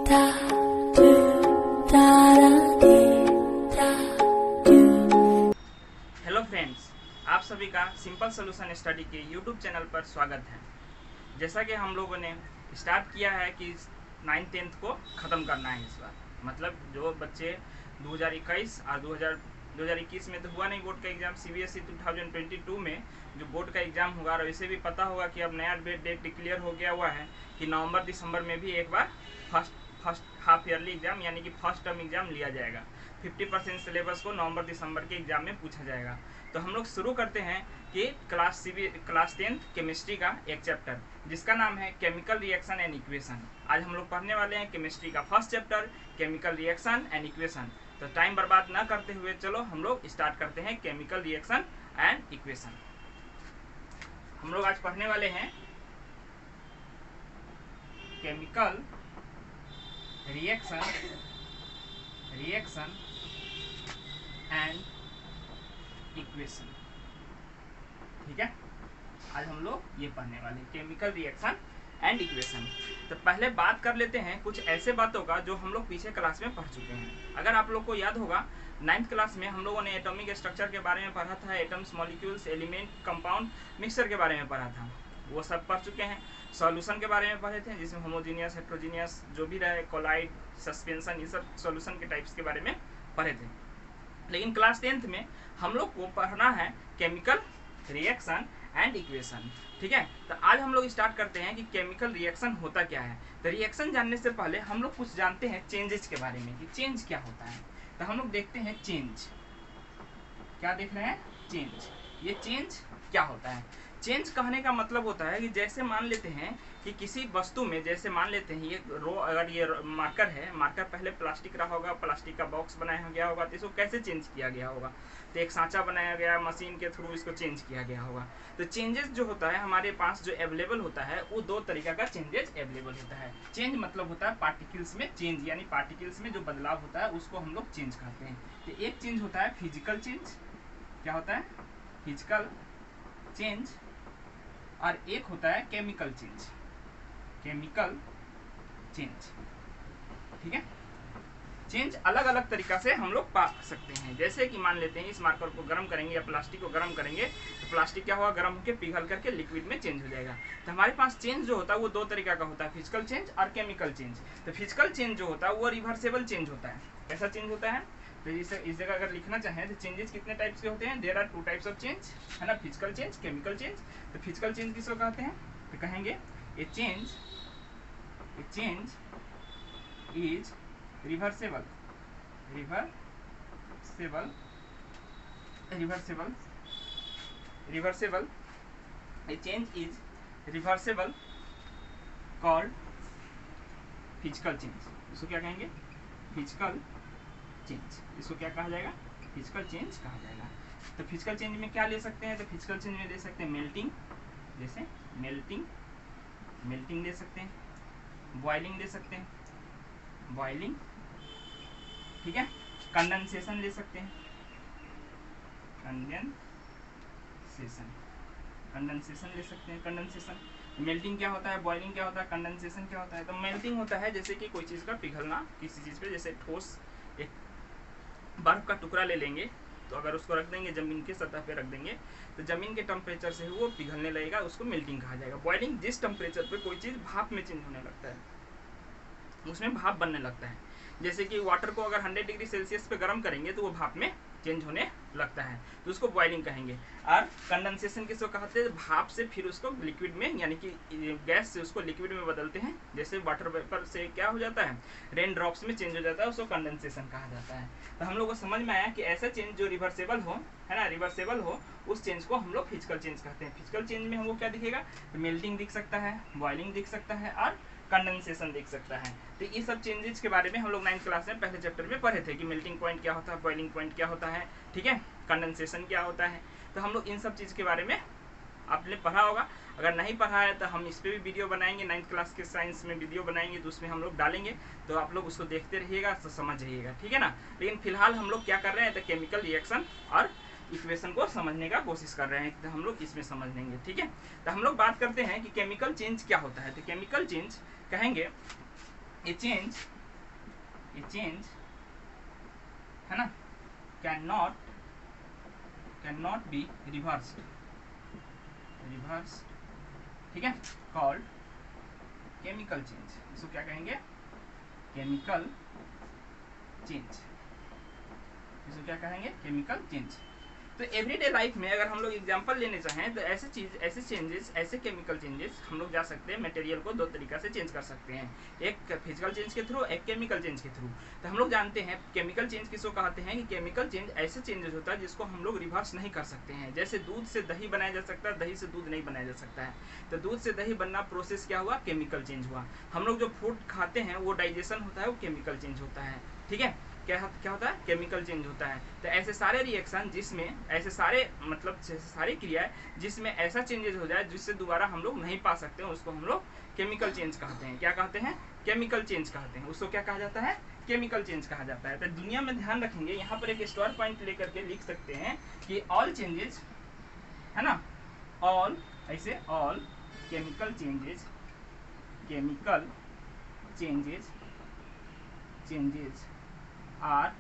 Hello friends, आप सभी का सिंपल सोल्यूशन स्टडी के यूट्यूब चैनल पर स्वागत है। जैसा कि हम लोगों ने स्टार्ट किया है कि 9th 10th को ख़त्म करना है इस बार, मतलब जो बच्चे 2021 और 2021 में तो हुआ नहीं बोर्ड का एग्ज़ाम, CBSE 2022 में जो बोर्ड का एग्ज़ाम होगा, और इसे भी पता होगा कि अब नया डेट डिक्लेयर हो गया हुआ है कि नवंबर दिसंबर में भी एक बार फर्स्ट हाफ ईयरली एग्ज़ाम यानी कि फर्स्ट टर्म एग्ज़ाम लिया जाएगा। 50% सिलेबस को नवंबर दिसंबर के एग्ज़ाम में पूछा जाएगा। तो हम लोग शुरू करते हैं कि क्लास 10th केमिस्ट्री का एक चैप्टर जिसका नाम है केमिकल रिएक्शन एंड इक्वेशन। आज हम लोग पढ़ने वाले हैं केमिस्ट्री का first chapter chemical reaction and equation. तो टाइम बर्बाद ना करते हुए चलो हम लोग स्टार्ट करते हैं केमिकल रिएक्शन एंड इक्वेशन। हम लोग आज पढ़ने वाले हैं केमिकल रिएक्शन एंड इक्वेशन। ठीक है, आज हम लोग ये पढ़ने वाले केमिकल रिएक्शन एंड इक्वेशन। तो पहले बात कर लेते हैं कुछ ऐसे बातों का जो हम लोग पीछे क्लास में पढ़ चुके हैं। अगर आप लोग को याद होगा 9th क्लास में हम लोगों ने एटॉमिक स्ट्रक्चर के बारे में पढ़ा था, atoms, molecules, element, compound, mixture के बारे में पढ़ा था, वो सब पढ़ चुके हैं। सॉल्यूशन के बारे में पढ़े थे जिसमें होमोजीनियस, हेट्रोजीनियस जो भी रहे, कोलाइड, सस्पेंशन, ये सब सॉल्यूशन के टाइप्स के बारे में पढ़े थे। लेकिन क्लास 10th में हम लोग को पढ़ना है केमिकल रिएक्शन एंड इक्वेशन। ठीक है, तो आज हम लोग स्टार्ट करते हैं कि केमिकल रिएक्शन होता क्या है। तो रिएक्शन जानने से पहले हम लोग कुछ जानते हैं चेंजेस के बारे में कि चेंज क्या होता है। तो हम लोग देखते हैं चेंज, क्या देख रहे हैं, चेंज। ये चेंज क्या होता है? चेंज कहने का मतलब होता है कि जैसे मान लेते हैं कि किसी वस्तु में, जैसे मान लेते हैं ये अगर ये मार्कर है, मार्कर पहले प्लास्टिक रहा होगा, प्लास्टिक का बॉक्स बनाया गया होगा, तो इसको कैसे चेंज किया गया होगा? तो एक सांचा बनाया गया, मशीन के थ्रू इसको चेंज किया गया होगा। तो चेंजेस जो होता है हमारे पास जो अवेलेबल होता है वो दो तरीका का चेंजेस अवेलेबल होता है। चेंज मतलब होता है पार्टिकल्स में चेंज, यानी पार्टिकल्स में जो बदलाव होता है उसको हम लोग चेंज कहते हैं। तो एक चेंज होता है फिजिकल चेंज, क्या होता है, फिजिकल चेंज, और एक होता है केमिकल चेंज, केमिकल चेंज। ठीक है, चेंज अलग अलग तरीका से हम लोग पा सकते हैं। जैसे कि मान लेते हैं इस मार्कर को गर्म करेंगे या प्लास्टिक को गर्म करेंगे तो प्लास्टिक क्या होगा, गर्म होकर पिघल करके लिक्विड में चेंज हो जाएगा। तो हमारे पास चेंज जो होता है वो दो तरीका का होता है, फिजिकल चेंज और केमिकल चेंज। तो फिजिकल चेंज जो होता है वो रिवर्सेबल चेंज होता है। कैसा चेंज होता है? तो इस जगह अगर लिखना चाहें तो चेंजेस कितने टाइप्स के होते हैं, there are 2 types of change, है ना, फिजिकल चेंज, केमिकल चेंज। तो फिजिकल चेंज किसको कहते हैं? तो कहेंगे a change is reversible, a change is reversible called physical change. इसको क्या कहेंगे? Physical change. इसको क्या कहा जाएगा? फिजिकल चेंज कहा जाएगा। तो फिजिकल चेंज में क्या ले सकते हैं? तो फिजिकल चेंज में ले सकते हैं मेल्टिंग, जैसे मेल्टिंग ले सकते हैं, बॉइलिंग ले सकते हैं, बॉइलिंग, ठीक है, कंडेंसेशन ले सकते हैं, कंडेंसेशन ले सकते हैं। कंडेंसेशन, मेल्टिंग क्या होता है, बॉइलिंग क्या होता है, कंडेंसेशन क्या होता है? तो मेल्टिंग होता है जैसे कि कोई चीज़ का पिघलना किसी चीज़ पे, जैसे ठोस एक बर्फ का टुकड़ा ले लेंगे तो अगर उसको रख देंगे जमीन के सतह पे रख देंगे तो जमीन के टेम्परेचर से वो पिघलने लगेगा, उसको मेल्टिंग कहा जाएगा। बॉइलिंग जिस टेम्परेचर पे कोई चीज़ भाप में चेंज होने लगता है, उसमें भाप बनने लगता है। जैसे कि वाटर को अगर 100 डिग्री सेल्सियस पे गर्म करेंगे तो वो भाप में चेंज होने लगता है, तो उसको बॉइलिंग कहेंगे। और कंडेंसेशन किसको कहते हैं? भाप से फिर उसको लिक्विड में, यानी कि गैस से उसको लिक्विड में बदलते हैं। जैसे वाटर वेपर से क्या हो जाता है, रेन ड्रॉप्स में चेंज हो जाता है, उसको कंडेंसेशन कहा जाता है। तो हम लोग को समझ में आया कि ऐसा चेंज जो रिवर्सेबल हो, है ना, रिवर्सेबल हो, उस चेंज को हम लोग फिजिकल चेंज कहते हैं। फिजिकल चेंज में हमको क्या दिखेगा? तो मेल्टिंग दिख सकता है, बॉइलिंग दिख सकता है और कंडेंसेशन देख सकता है। तो ये सब चेंजेस के बारे में हम लोग 9th क्लास में पहले चैप्टर में पढ़े थे कि मेल्टिंग पॉइंट क्या होता है, बॉइलिंग पॉइंट क्या होता है, ठीक है, कंडेंसेशन क्या होता है। तो हम लोग इन सब चीज़ के बारे में आपने पढ़ा होगा। अगर नहीं पढ़ा है तो हम इस पर भी वीडियो बनाएंगे, 9th क्लास के साइंस में वीडियो बनाएंगे तो उसमें हम लोग डालेंगे, तो आप लोग उसको देखते रहिएगा तो समझ जाइएगा, ठीक है ना। लेकिन फिलहाल हम लोग क्या कर रहे हैं, तो केमिकल रिएक्शन और इक्वेशन को समझने का कोशिश कर रहे हैं, तो हम लोग इसमें समझ लेंगे, ठीक है। तो हम लोग बात करते हैं कि केमिकल चेंज क्या होता है। तो केमिकल चेंज कहेंगे ए चेंज ए चेंज है ना कैन नॉट बी रिवर्स्ड, ठीक है, कॉल्ड केमिकल चेंज। इसको क्या कहेंगे? Chemical change. इसको क्या कहेंगे? Chemical change. तो एवरीडे लाइफ में अगर हम लोग एग्जांपल लेने चाहें तो ऐसे चेंजेस, ऐसे केमिकल चेंजेस हम लोग जा सकते हैं, मटेरियल को दो तरीका से चेंज कर सकते हैं, एक फिजिकल चेंज के थ्रू, एक केमिकल चेंज के थ्रू। तो हम लोग जानते हैं केमिकल चेंज किसको कहते हैं कि केमिकल चेंज ऐसे चेंजेस होता है जिसको हम लोग रिवर्स नहीं कर सकते हैं। जैसे दूध से दही बनाया जा सकता है, दही से दूध नहीं बनाया जा सकता है। तो दूध से दही बनना प्रोसेस क्या हुआ? केमिकल चेंज हुआ। हम लोग जो फूड खाते हैं वो डाइजेशन होता है, वो केमिकल चेंज होता है, ठीक है। क्या होता है? केमिकल चेंज होता है। तो ऐसे सारे रिएक्शन जिसमें ऐसे सारी क्रियाएं जिसमें ऐसा चेंजेस हो जाए जिससे दोबारा हम लोग नहीं पा सकते हैं, उसको हम लोग केमिकल चेंज कहते हैं। क्या कहते हैं? केमिकल चेंज कहते हैं। उसको क्या कहा जाता है? केमिकल चेंज कहा जाता है। तो दुनिया में ध्यान रखेंगे, यहाँ पर एक स्टार पॉइंट लेकर के लिख सकते हैं कि ऑल चेंजेस, है ना, all chemical changes are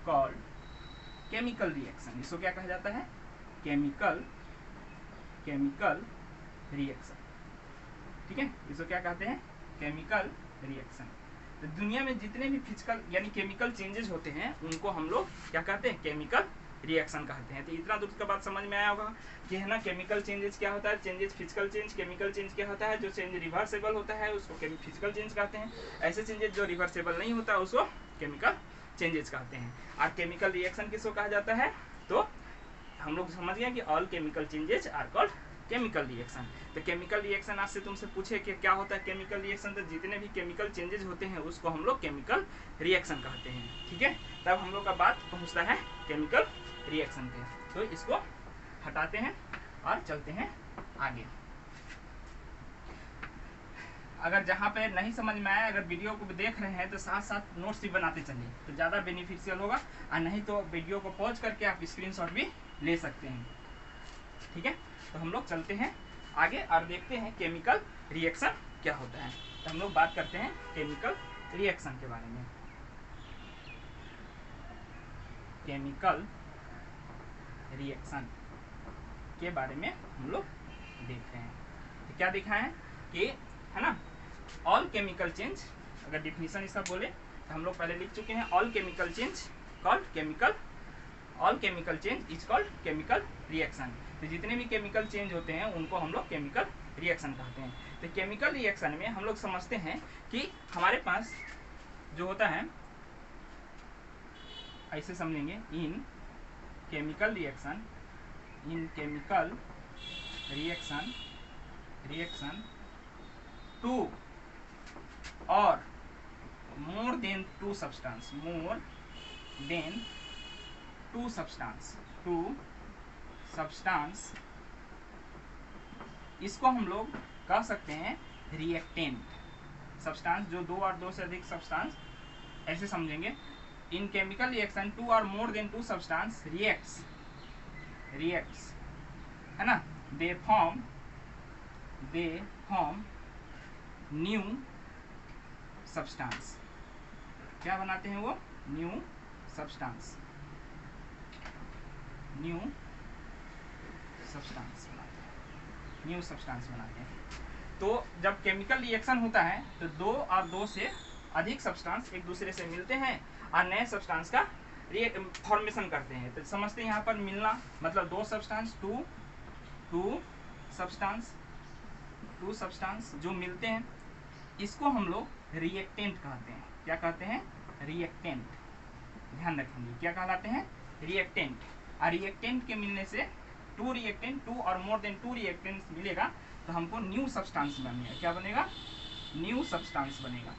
called chemical reaction. इसको क्या कहा जाता है? केमिकल रिएक्शन, ठीक है। इसको क्या कहते हैं? Chemical reaction. तो दुनिया में जितने भी फिजिकल यानी केमिकल चेंजेस होते हैं उनको हम लोग क्या कहते हैं? केमिकल रिएक्शन कहते हैं। तो इतना दूर का बात समझ में आया होगा कि है ना, केमिकल चेंजेस क्या होता है, changes physical change, chemical change क्या होता है, जो चेंज रिवर्सेबल होता है उसको फिजिकल चेंज कहते हैं, ऐसे चेंजेस जो रिवर्सेबल नहीं होता उसको केमिकल चेंजेस कहते हैं। और केमिकल रिएक्शन किसको कहा जाता है? तो हम लोग समझ गए कि all chemical changes are called chemical reaction. तो केमिकल रिएक्शन आज से तुमसे पूछे कि क्या होता है केमिकल रिएक्शन, तो जितने भी केमिकल चेंजेस होते हैं उसको हम लोग केमिकल रिएक्शन कहते हैं, ठीक है। तब हम लोग का बात पहुंचता है केमिकल रिएक्शन पे। तो इसको हटाते हैं और चलते हैं आगे। अगर जहाँ पे नहीं समझ में आया, अगर वीडियो को देख रहे हैं तो साथ साथ नोट्स भी बनाते चलिए, तो ज़्यादा बेनिफिशियल होगा। और नहीं तो वीडियो को पॉज करके आप स्क्रीनशॉट भी ले सकते हैं, ठीक है। तो हम लोग चलते हैं आगे और देखते हैं केमिकल रिएक्शन क्या होता है। तो हम लोग बात करते हैं केमिकल रिएक्शन के बारे में। केमिकल रिएक्शन के बारे में हम लोग देख रहे हैं। तो क्या देखा है कि, है ना, ऑल केमिकल चेंज, अगर डिफिनीशन इसका बोले तो हम लोग पहले लिख चुके हैं, all chemical change called chemical, all chemical change is called chemical reaction. तो जितने भी केमिकल चेंज होते हैं उनको हम लोग केमिकल रिएक्शन कहते हैं। तो केमिकल रिएक्शन में हम लोग समझते हैं कि हमारे पास जो होता है, ऐसे समझेंगे, इन केमिकल रिएक्शन टू और more than two substance, इसको हम लोग कह सकते हैं रिएक्टेंट। सब्सटेंस जो दो और दो से अधिक सब्सटेंस, ऐसे समझेंगे, इन केमिकल रिएक्शन टू और more than two substance reacts, है ना, दे फॉर्म न्यू सब्सटेंस। क्या बनाते हैं वो? न्यू सब्सटेंस बनाते हैं। तो जब केमिकल रिएक्शन होता है तो दो और दो से अधिक सब्सटेंस एक दूसरे से मिलते हैं और नए सब्सटेंस का फॉर्मेशन करते हैं। तो समझते हैं यहाँ पर मिलना मतलब दो सब्सटेंस, टू सब्सटेंस जो मिलते हैं, इसको हम लोग रिएक्टेंट कहते हैं। क्या कहते हैं? रिएक्टेंट। ध्यान रखेंगे, क्या कहलाते हैं? रिएक्टेंट। और रिएक्टेंट के मिलने से टू और मोर देन टू रिएक्टेंट्स मिलेगा तो हमको न्यू सब्सटेंस बनेगा। क्या बनेगा? न्यू सब्सटेंस बनेगा।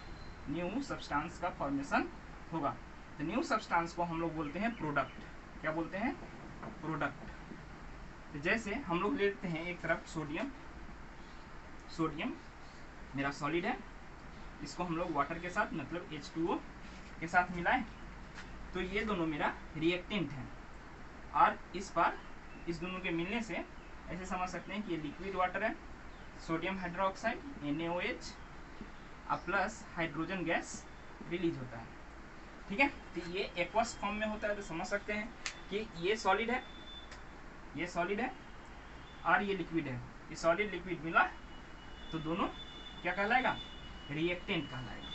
न्यू सब्सटेंस का फॉर्मेशन होगा। तो न्यू सब्सटेंस को हम लोग बोलते हैं प्रोडक्ट। क्या बोलते हैं? प्रोडक्ट। तो जैसे हम लोग लेते हैं एक तरफ सोडियम मेरा सॉलिड है, इसको हम लोग वाटर के साथ मतलब H2O के साथ मिलाएं तो ये दोनों मेरा रिएक्टेंट है। और इस दोनों के मिलने से ऐसे समझ सकते हैं कि ये लिक्विड वाटर है, sodium hydroxide NaOH plus hydrogen gas release होता है। ठीक है। तो ये एक्वस फॉर्म में होता है, तो समझ सकते हैं कि ये सॉलिड है, ये सॉलिड है और ये लिक्विड है। ये सॉलिड लिक्विड मिला तो दोनों क्या कहलाएगा, रिएक्टेंट कहलाएगा,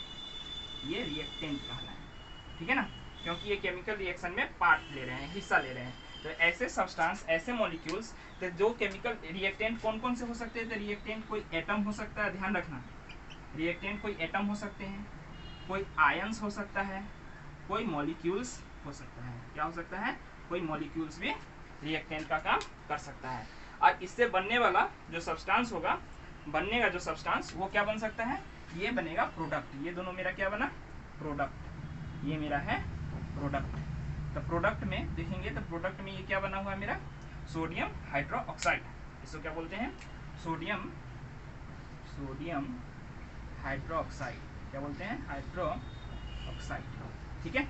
ये रिएक्टेंट कहलाएगा, ठीक है ना, क्योंकि ये केमिकल रिएक्शन में पार्ट ले रहे हैं, हिस्सा ले रहे हैं। तो ऐसे सब्सटेंस, ऐसे मॉलिक्यूल्स, तो जो केमिकल रिएक्टेंट कौन कौन से हो सकते हैं, तो रिएक्टेंट कोई एटम हो सकता है, ध्यान रखना, रिएक्टेंट कोई एटम हो सकते हैं, कोई आयंस हो सकता है, कोई मॉलिक्यूल्स हो सकता है। क्या हो सकता है, कोई मॉलिक्यूल्स भी रिएक्टेंट का काम कर सकता है। और इससे बनने वाला जो सब्सटेंस होगा, बनने का जो सब्सटेंस, वो क्या बन सकता है, ये बनेगा प्रोडक्ट। ये दोनों मेरा क्या बना, प्रोडक्ट, ये मेरा है प्रोडक्ट। तो प्रोडक्ट में देखेंगे तो प्रोडक्ट में ये क्या बना हुआ है मेरा, सोडियम हाइड्रोक्साइड, इसको क्या बोलते हैं, सोडियम हाइड्रोक्साइड, क्या बोलते हैं, हाइड्रोक्साइड, ठीक है।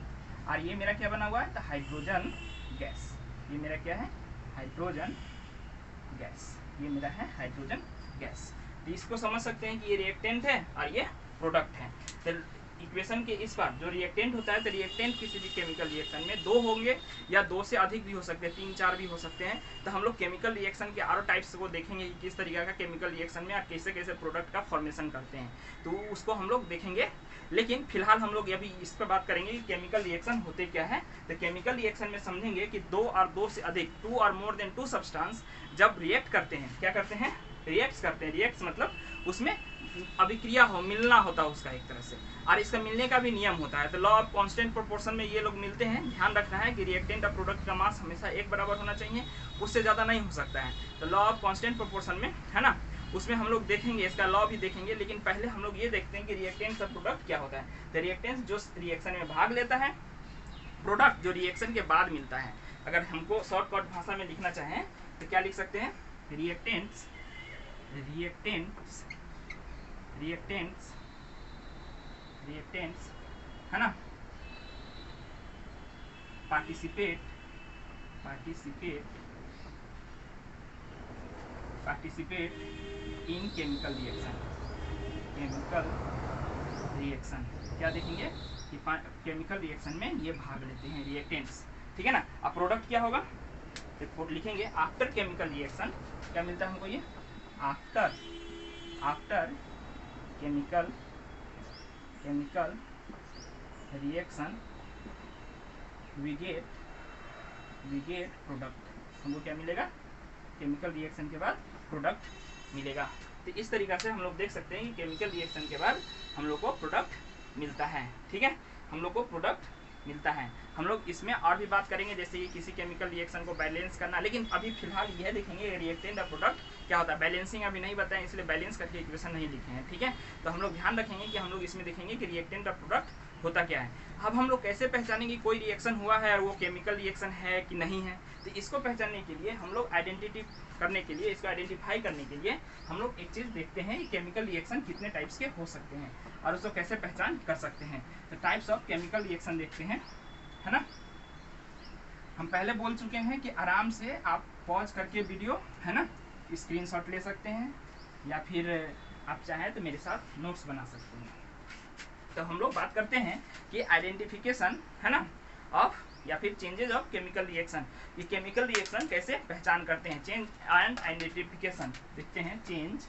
और ये मेरा क्या बना हुआ है, तो हाइड्रोजन गैस, ये मेरा क्या है, हाइड्रोजन गैस, ये मेरा है हाइड्रोजन गैस। तो इसको समझ सकते हैं कि ये रिएक्टेंट है और ये प्रोडक्ट है। तो इक्वेशन के इस बार जो रिएक्टेंट होता है, तो रिएक्टेंट किसी भी केमिकल रिएक्शन में दो होंगे या दो से अधिक भी हो सकते हैं, 3-4 भी हो सकते हैं। तो हम लोग केमिकल रिएक्शन के आरो टाइप्स को देखेंगे कि किस तरीके का केमिकल रिएक्शन में कैसे कैसे प्रोडक्ट का फॉर्मेशन करते हैं, तो उसको हम लोग देखेंगे। लेकिन फिलहाल हम लोग अभी इस पर बात करेंगे कि केमिकल रिएक्शन होते क्या है। तो केमिकल रिएक्शन में समझेंगे कि दो और दो से अधिक, 2 और मोर देन 2 सब्सटेंस जब रिएक्ट करते हैं, क्या करते हैं, रिएक्ट करते हैं। रिएक्ट मतलब उसमें अभिक्रिया हो, मिलना होता है उसका एक तरह से, और इसका मिलने का भी नियम होता है। तो लॉ ऑफ कांस्टेंट प्रोपोर्शन में ये लोग मिलते हैं। ध्यान रखना है कि रिएक्टेंट और प्रोडक्ट का मास हमेशा एक बराबर होना चाहिए, उससे ज़्यादा नहीं हो सकता है। तो लॉ ऑफ कांस्टेंट प्रोपोर्शन में है ना, उसमें हम लोग देखेंगे, इसका लॉ भी देखेंगे। लेकिन पहले हम लोग ये देखते हैं कि रिएक्टेंट और प्रोडक्ट क्या होता है। तो रिएक्टेंट जो रिएक्शन में भाग लेता है, प्रोडक्ट जो रिएक्शन के बाद मिलता है। अगर हमको शॉर्टकट भाषा में लिखना चाहें तो क्या लिख सकते हैं, रिएक्टेंट्स है ना, पार्टिसिपेट इन केमिकल रिएक्शन, क्या देखेंगे कि केमिकल रिएक्शन में ये भाग लेते हैं रिएक्टेंट्स, ठीक है ना। अब प्रोडक्ट क्या होगा, तो लिखेंगे आफ्टर केमिकल रिएक्शन, क्या मिलता है हमको, ये after chemical reaction we get product. हमको क्या मिलेगा, केमिकल रिएक्शन के बाद प्रोडक्ट मिलेगा। तो इस तरीक़ा से हम लोग देख सकते हैं कि केमिकल रिएक्शन के बाद हम लोग को प्रोडक्ट मिलता है, ठीक है, हम लोग को प्रोडक्ट मिलता है। हम लोग इसमें और भी बात करेंगे, जैसे कि किसी केमिकल रिएक्शन को बैलेंस करना। लेकिन अभी फिलहाल यह देखेंगे रिएक्टेंट और प्रोडक्ट क्या होता है। बैलेंसिंग अभी नहीं बताएं, इसलिए बैलेंस करके इक्वेशन नहीं लिखे हैं, ठीक है। तो हम लोग ध्यान रखेंगे कि हम लोग इसमें देखेंगे कि रिएक्टेंट और प्रोडक्ट होता क्या है। अब हम लोग कैसे पहचानेंगे कोई रिएक्शन हुआ है और वो केमिकल रिएक्शन है कि नहीं है। तो इसको पहचानने के लिए हम लोग आइडेंटिटी करने के लिए, इसको आइडेंटिफाई करने के लिए हम लोग एक चीज़ देखते हैं कि केमिकल रिएक्शन कितने टाइप्स के हो सकते हैं और उसको कैसे पहचान कर सकते हैं। तो टाइप्स ऑफ केमिकल रिएक्शन देखते हैं, है ना। हम पहले बोल चुके हैं कि आराम से आप पॉज करके वीडियो, है ना, स्क्रीनशॉट ले सकते हैं या फिर आप चाहें तो मेरे साथ नोट्स बना सकते हैं। तो हम लोग बात करते हैं कि आइडेंटिफिकेशन, है ना, ऑफ या फिर चेंजेस ऑफ केमिकल रिएक्शन। ये केमिकल रिएक्शन कैसे पहचान करते हैं, चेंज एंड आइडेंटिफिकेशन देखते हैं। चेंज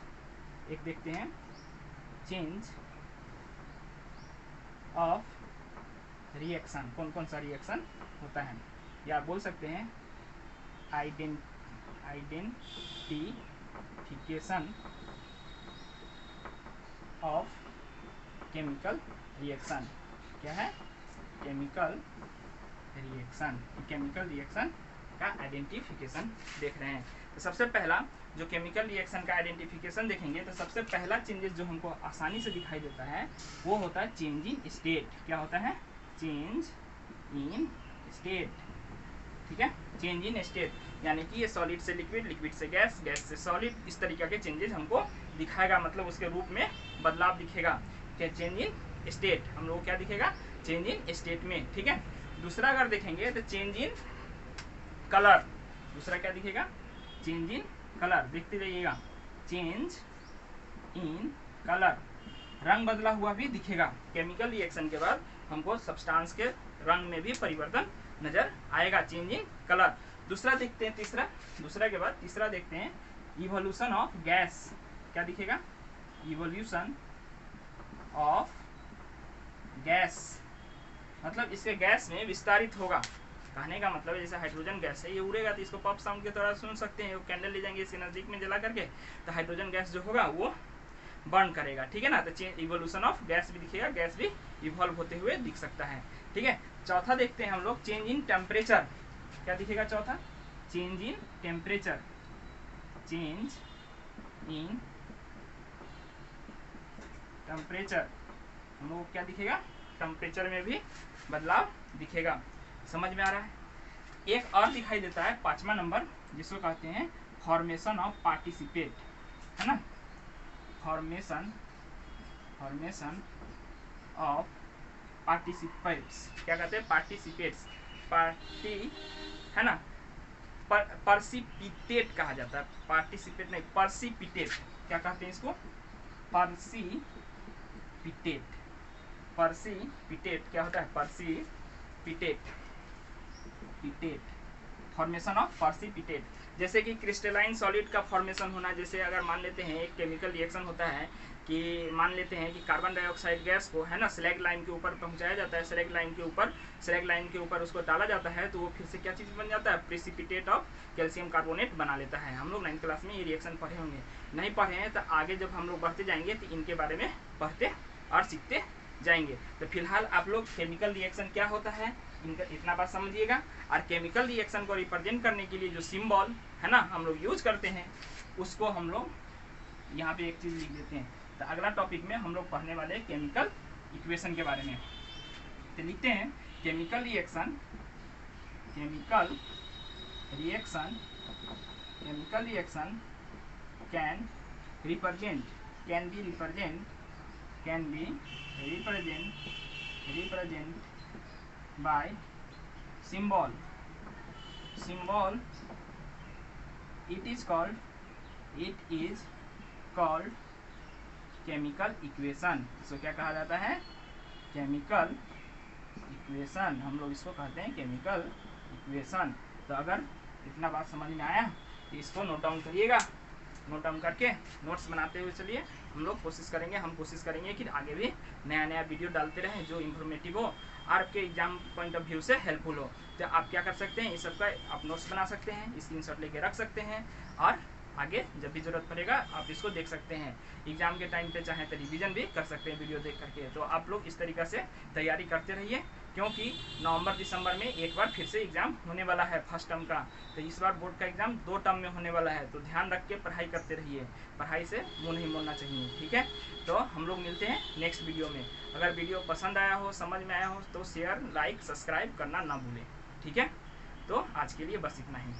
एक देखते हैं, चेंज ऑफ रिएक्शन, कौन कौन सा रिएक्शन होता है, या बोल सकते हैं आइडेंटिफिकेशन ऑफ केमिकल रिएक्शन। क्या है, केमिकल रिएक्शन, केमिकल रिएक्शन का आइडेंटिफिकेशन देख रहे हैं। तो सबसे पहला जो केमिकल रिएक्शन का आइडेंटिफिकेशन देखेंगे, तो सबसे पहला चेंजेस जो हमको आसानी से दिखाई देता है वो होता है चेंज इन स्टेट। क्या होता है, चेंज इन स्टेट, ठीक है, चेंज इन स्टेट, यानी कि ये सॉलिड से लिक्विड, लिक्विड से गैस, गैस से सॉलिड, इस तरीके के चेंजेस हमको दिखाएगा, मतलब उसके रूप में बदलाव दिखेगा। क्या, चेंज इन स्टेट, हम लोग क्या दिखेगा, चेंज इन स्टेट में, ठीक है। दूसरा अगर देखेंगे तो चेंज इन कलर, दूसरा क्या दिखेगा, चेंज इन कलर, देखते रहिएगा, चेंज इन कलर, रंग बदला हुआ भी दिखेगा। केमिकल रिएक्शन के बाद हमको सब्सटेंस के रंग में भी परिवर्तन नजर आएगा, चेंजिंग कलर। दूसरा देखते हैं, दूसरा के बाद तीसरा देखते हैं, इवोल्यूशन ऑफ गैस। क्या दिखेगा? इवोल्यूशन ऑफ गैस, मतलब इसके गैस में विस्तारित होगा। कहने का मतलब है जैसे हाइड्रोजन गैस है, ये उड़ेगा तो इसको पॉप साउंड के तरह सुन सकते हैं। वो कैंडल ले जाएंगे इसके नजदीक में जला करके, तो हाइड्रोजन गैस जो होगा वो बर्न करेगा, ठीक है ना। तो इवोल्यूशन ऑफ गैस भी दिखेगा, गैस भी इवॉल्व होते हुए दिख सकता है, ठीक है। चौथा देखते हैं हम लोग, चेंज इन टेम्परेचर। क्या दिखेगा चौथा? Change in temperature. Change in temperature, हम लोग क्या दिखेगा? टेम्परेचर में भी बदलाव दिखेगा। समझ में आ रहा है? एक और दिखाई देता है 5वां नंबर, जिसको कहते हैं फॉर्मेशन ऑफ पार्टिसिपेट, है ना। Formation of participates. क्या कहते हैं? पार्टिसिपेट्स, पार्टी, है ना। परसिपिटेट कहा जाता है, पार्टिसिपेट नहीं, परसिपिटेट। क्या कहते हैं इसको? परसिपिटेट। परसिपिटेट क्या होता है? Precipitate, formation of precipitate. जैसे कि क्रिस्टलाइन सॉलिड का फॉर्मेशन होना, जैसे अगर मान लेते हैं एक केमिकल रिएक्शन होता है कि मान लेते हैं कि कार्बन डाइऑक्साइड गैस को, है ना, स्लैग लाइन के ऊपर पहुंचाया जाता है, स्लैग लाइन के ऊपर उसको डाला जाता है, तो वो फिर से क्या चीज़ बन जाता है? प्रेसिपिटेट ऑफ कैल्शियम कार्बोनेट बना लेता है। हम लोग 9th क्लास में ये रिएक्शन पढ़े होंगे, नहीं पढ़े हैं तो आगे जब हम लोग बढ़ते जाएंगे तो इनके बारे में पढ़ते और सीखते जाएंगे। तो फिलहाल आप लोग केमिकल रिएक्शन क्या होता है इनका इतना बात समझिएगा। और केमिकल रिएक्शन को रिप्रेजेंट करने के लिए जो सिंबल, है ना, हम लोग यूज करते हैं, उसको हम लोग यहाँ पे एक चीज़ लिख देते हैं। तो अगला टॉपिक में हम लोग पढ़ने वाले हैं केमिकल इक्वेशन के बारे में। तो लिखते हैं chemical reaction can be represent by symbol, it is called chemical equation। इसको क्या कहा जाता है? केमिकल इक्वेशन, हम लोग इसको कहते हैं केमिकल इक्वेशन। तो अगर इतना बात समझ में आया तो इसको नोट डाउन करिएगा, नोट डाउन करके नोट्स बनाते हुए चलिए। हम कोशिश करेंगे कि आगे भी नया वीडियो डालते रहें जो इन्फॉर्मेटिव हो, आपके एग्जाम पॉइंट ऑफ व्यू से हेल्पफुल हो। तो आप क्या कर सकते हैं, इस सब का आप नोट्स बना सकते हैं, स्क्रीनशॉट लेके रख सकते हैं, और आगे जब भी ज़रूरत पड़ेगा आप इसको देख सकते हैं। एग्जाम के टाइम पे चाहे तो रिवीजन भी कर सकते हैं वीडियो देख करके। तो आप लोग इस तरीक़ा से तैयारी करते रहिए, क्योंकि नवंबर दिसंबर में एक बार फिर से एग्ज़ाम होने वाला है फर्स्ट टर्म का। तो इस बार बोर्ड का एग्ज़ाम 2 टर्म में होने वाला है, तो ध्यान रख के पढ़ाई करते रहिए, पढ़ाई से मुँह नहीं मोड़ना चाहिए, ठीक है। तो हम लोग मिलते हैं नेक्स्ट वीडियो में। अगर वीडियो पसंद आया हो, समझ में आया हो, तो शेयर, लाइक, सब्सक्राइब करना ना भूलें, ठीक है। तो आज के लिए बस इतना ही।